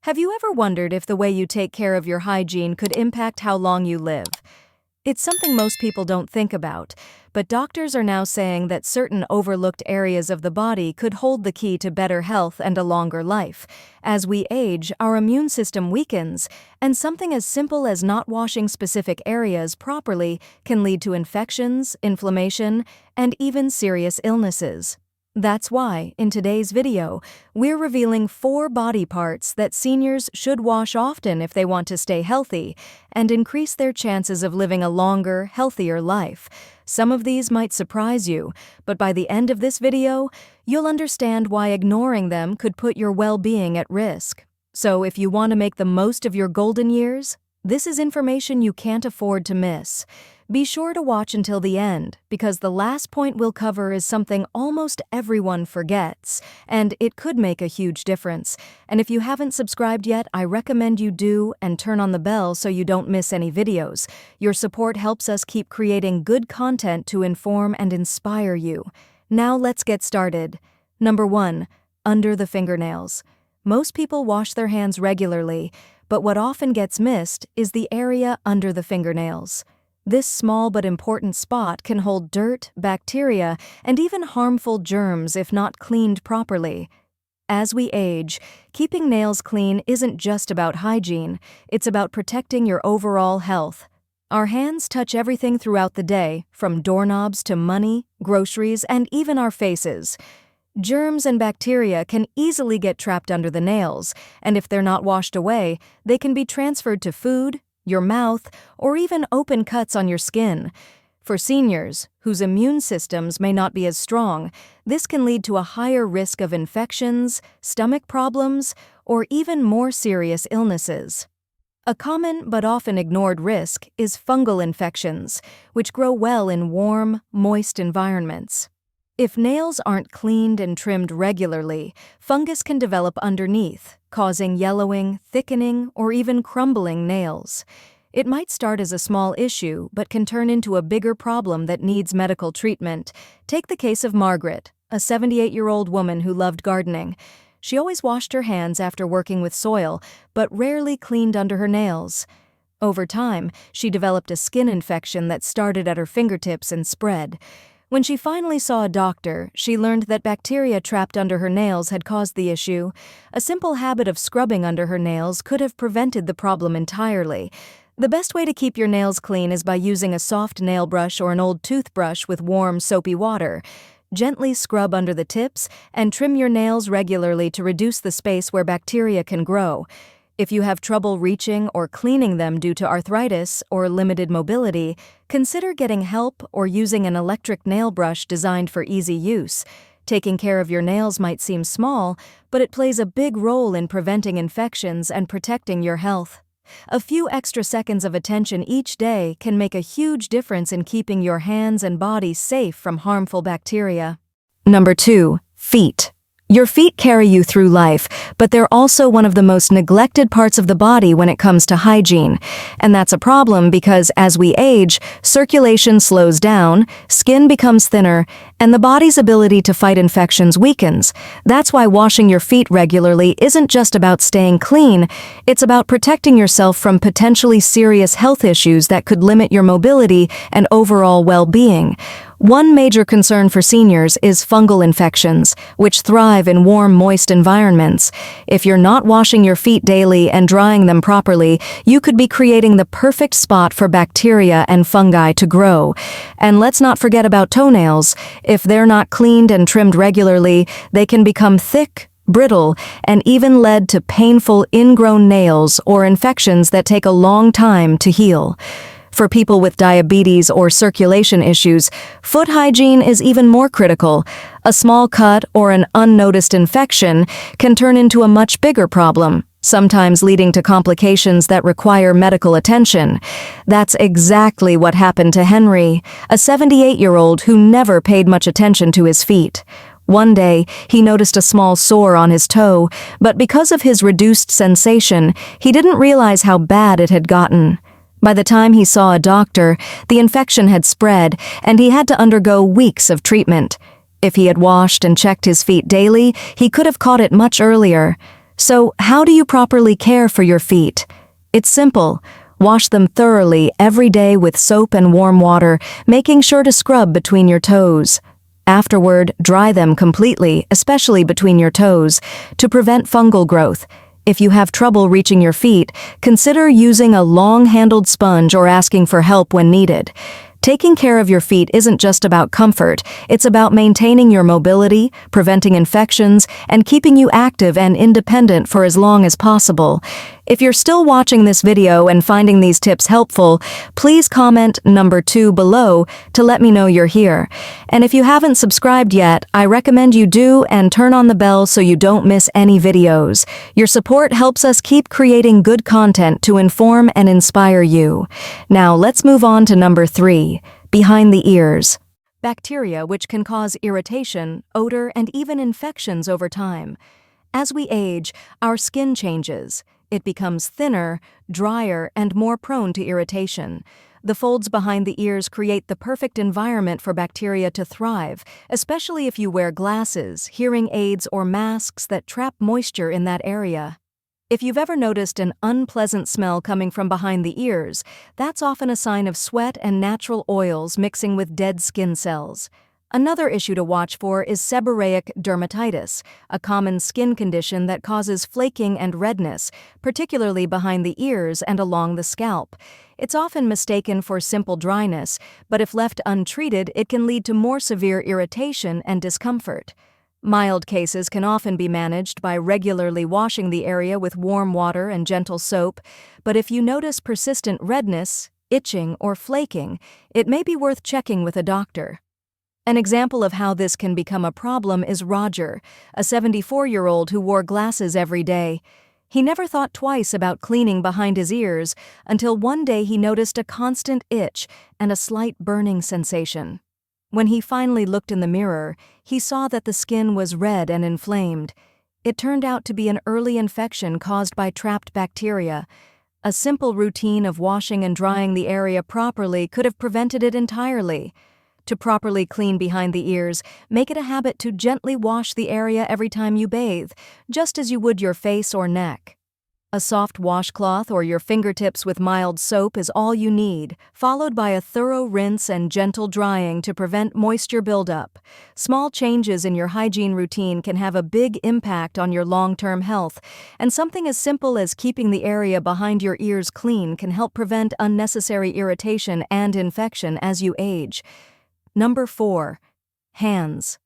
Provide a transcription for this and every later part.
Have you ever wondered if the way you take care of your hygiene could impact how long you live? It's something most people don't think about, but doctors are now saying that certain overlooked areas of the body could hold the key to better health and a longer life. As we age, our immune system weakens, and something as simple as not washing specific areas properly can lead to infections, inflammation, and even serious illnesses. That's why, in today's video, we're revealing 4 body parts that seniors should wash often if they want to stay healthy and increase their chances of living a longer, healthier life. Some of these might surprise you, but by the end of this video, you'll understand why ignoring them could put your well-being at risk. So if you want to make the most of your golden years, this is information you can't afford to miss. Be sure to watch until the end, because the last point we'll cover is something almost everyone forgets, and it could make a huge difference. And if you haven't subscribed yet, I recommend you do and turn on the bell so you don't miss any videos. Your support helps us keep creating good content to inform and inspire you. Now let's get started. Number 1. Under the fingernails. Most people wash their hands regularly, but what often gets missed is the area under the fingernails. This small but important spot can hold dirt, bacteria, and even harmful germs if not cleaned properly. As we age, keeping nails clean isn't just about hygiene, it's about protecting your overall health. Our hands touch everything throughout the day, from doorknobs to money, groceries, and even our faces. Germs and bacteria can easily get trapped under the nails, and if they're not washed away, they can be transferred to food, your mouth, or even open cuts on your skin. For seniors, whose immune systems may not be as strong, this can lead to a higher risk of infections, stomach problems, or even more serious illnesses. A common but often ignored risk is fungal infections, which grow well in warm, moist environments. If nails aren't cleaned and trimmed regularly, fungus can develop underneath, causing yellowing, thickening, or even crumbling nails. It might start as a small issue, but can turn into a bigger problem that needs medical treatment. Take the case of Margaret, a 78-year-old woman who loved gardening. She always washed her hands after working with soil, but rarely cleaned under her nails. Over time, she developed a skin infection that started at her fingertips and spread. When she finally saw a doctor, she learned that bacteria trapped under her nails had caused the issue. A simple habit of scrubbing under her nails could have prevented the problem entirely. The best way to keep your nails clean is by using a soft nail brush or an old toothbrush with warm, soapy water. Gently scrub under the tips and trim your nails regularly to reduce the space where bacteria can grow. If you have trouble reaching or cleaning them due to arthritis or limited mobility, consider getting help or using an electric nail brush designed for easy use. Taking care of your nails might seem small, but it plays a big role in preventing infections and protecting your health. A few extra seconds of attention each day can make a huge difference in keeping your hands and body safe from harmful bacteria. Number 2. Feet. Your feet carry you through life, but they're also one of the most neglected parts of the body when it comes to hygiene. And that's a problem because as we age, circulation slows down, skin becomes thinner, and the body's ability to fight infections weakens. That's why washing your feet regularly isn't just about staying clean, it's about protecting yourself from potentially serious health issues that could limit your mobility and overall well-being. One major concern for seniors is fungal infections, which thrive in warm, moist environments. If you're not washing your feet daily and drying them properly, you could be creating the perfect spot for bacteria and fungi to grow. And let's not forget about toenails. If they're not cleaned and trimmed regularly, they can become thick, brittle, and even lead to painful ingrown nails or infections that take a long time to heal. For people with diabetes or circulation issues, foot hygiene is even more critical. A small cut or an unnoticed infection can turn into a much bigger problem, sometimes leading to complications that require medical attention. That's exactly what happened to Henry, a 78-year-old who never paid much attention to his feet. One day, he noticed a small sore on his toe, but because of his reduced sensation, he didn't realize how bad it had gotten. By the time he saw a doctor, the infection had spread, and he had to undergo weeks of treatment. If he had washed and checked his feet daily, he could have caught it much earlier. So, how do you properly care for your feet? It's simple. Wash them thoroughly every day with soap and warm water, making sure to scrub between your toes. Afterward, dry them completely, especially between your toes, to prevent fungal growth. If you have trouble reaching your feet, consider using a long-handled sponge or asking for help when needed. Taking care of your feet isn't just about comfort, it's about maintaining your mobility, preventing infections, and keeping you active and independent for as long as possible. If you're still watching this video and finding these tips helpful, please comment number 2 below to let me know you're here. And if you haven't subscribed yet, I recommend you do and turn on the bell so you don't miss any videos. Your support helps us keep creating good content to inform and inspire you. Now let's move on to number 3, behind the ears. Bacteria, which can cause irritation, odor, and even infections over time. As we age, our skin changes. It becomes thinner, drier, and more prone to irritation. The folds behind the ears create the perfect environment for bacteria to thrive, especially if you wear glasses, hearing aids, or masks that trap moisture in that area. If you've ever noticed an unpleasant smell coming from behind the ears, that's often a sign of sweat and natural oils mixing with dead skin cells. Another issue to watch for is seborrheic dermatitis, a common skin condition that causes flaking and redness, particularly behind the ears and along the scalp. It's often mistaken for simple dryness, but if left untreated, it can lead to more severe irritation and discomfort. Mild cases can often be managed by regularly washing the area with warm water and gentle soap, but if you notice persistent redness, itching, or flaking, it may be worth checking with a doctor. An example of how this can become a problem is Roger, a 74-year-old who wore glasses every day. He never thought twice about cleaning behind his ears until one day he noticed a constant itch and a slight burning sensation. When he finally looked in the mirror, he saw that the skin was red and inflamed. It turned out to be an early infection caused by trapped bacteria. A simple routine of washing and drying the area properly could have prevented it entirely. To properly clean behind the ears, make it a habit to gently wash the area every time you bathe, just as you would your face or neck. A soft washcloth or your fingertips with mild soap is all you need, followed by a thorough rinse and gentle drying to prevent moisture buildup. Small changes in your hygiene routine can have a big impact on your long-term health, and something as simple as keeping the area behind your ears clean can help prevent unnecessary irritation and infection as you age. Number 4, hands.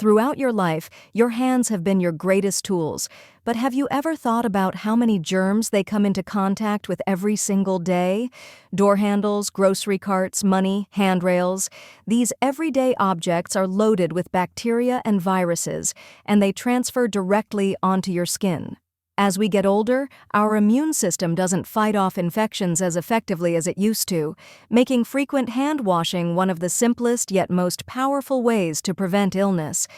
Throughout your life, your hands have been your greatest tools, but have you ever thought about how many germs they come into contact with every single day? Door handles, grocery carts, money, handrails. These everyday objects are loaded with bacteria and viruses, and they transfer directly onto your skin. As we get older, our immune system doesn't fight off infections as effectively as it used to, making frequent hand washing one of the simplest yet most powerful ways to prevent illness.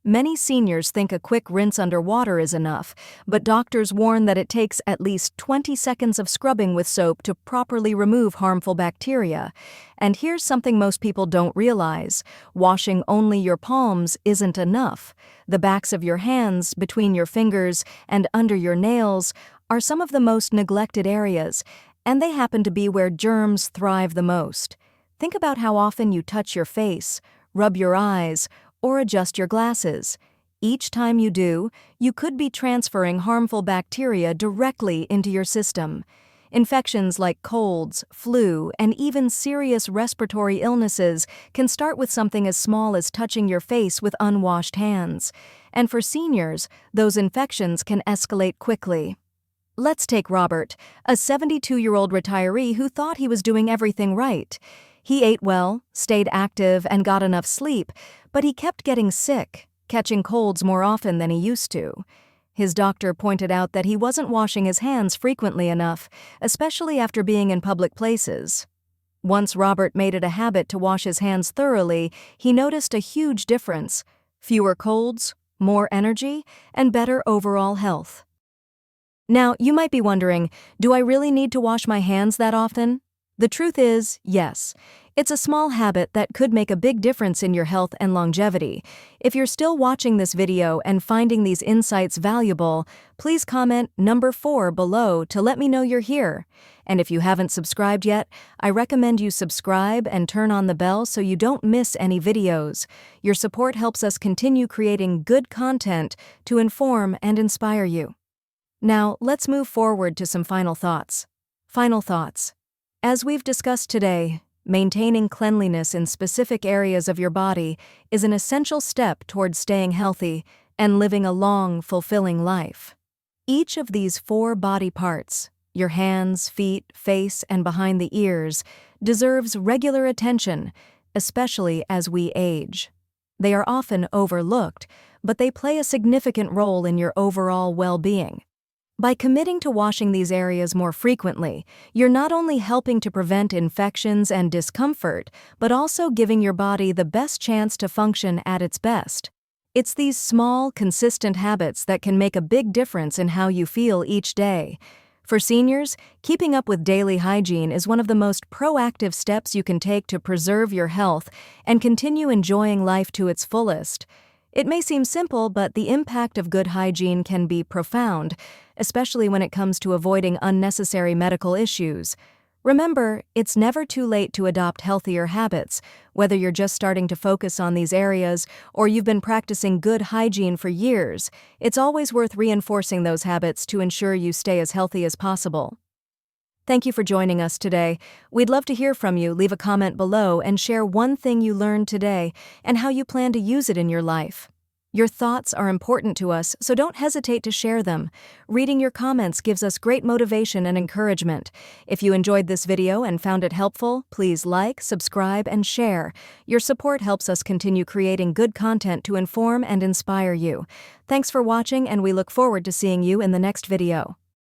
Many seniors think a quick rinse under water is enough, but doctors warn that it takes at least 20 seconds of scrubbing with soap to properly remove harmful bacteria. And here's something most people don't realize: washing only your palms isn't enough. The backs of your hands, between your fingers, and under your nails are some of the most neglected areas, and they happen to be where germs thrive the most. Think about how often you touch your face, rub your eyes, or adjust your glasses. Each time you do, you could be transferring harmful bacteria directly into your system. Infections like colds, flu, and even serious respiratory illnesses can start with something as small as touching your face with unwashed hands. And for seniors, those infections can escalate quickly. Let's take Robert, a 72-year-old retiree who thought he was doing everything right. He ate well, stayed active, and got enough sleep, but he kept getting sick, catching colds more often than he used to. His doctor pointed out that he wasn't washing his hands frequently enough, especially after being in public places. Once Robert made it a habit to wash his hands thoroughly, he noticed a huge difference: fewer colds, more energy, and better overall health. Now, you might be wondering, do I really need to wash my hands that often? The truth is, yes. It's a small habit that could make a big difference in your health and longevity. If you're still watching this video and finding these insights valuable, please comment number 4 below to let me know you're here. And if you haven't subscribed yet, I recommend you subscribe and turn on the bell so you don't miss any videos. Your support helps us continue creating good content to inform and inspire you. Now, let's move forward to some final thoughts. Final thoughts. As we've discussed today, maintaining cleanliness in specific areas of your body is an essential step towards staying healthy and living a long, fulfilling life. Each of these 4 body parts, your hands, feet, face, and behind the ears, deserves regular attention, especially as we age. They are often overlooked, but they play a significant role in your overall well-being. By committing to washing these areas more frequently, you're not only helping to prevent infections and discomfort, but also giving your body the best chance to function at its best. It's these small, consistent habits that can make a big difference in how you feel each day. For seniors, keeping up with daily hygiene is one of the most proactive steps you can take to preserve your health and continue enjoying life to its fullest. It may seem simple, but the impact of good hygiene can be profound, especially when it comes to avoiding unnecessary medical issues. Remember, it's never too late to adopt healthier habits, whether you're just starting to focus on these areas or you've been practicing good hygiene for years. It's always worth reinforcing those habits to ensure you stay as healthy as possible. Thank you for joining us today. We'd love to hear from you. Leave a comment below and share one thing you learned today and how you plan to use it in your life. Your thoughts are important to us, so don't hesitate to share them. Reading your comments gives us great motivation and encouragement. If you enjoyed this video and found it helpful, please like, subscribe, and share. Your support helps us continue creating good content to inform and inspire you. Thanks for watching, and we look forward to seeing you in the next video.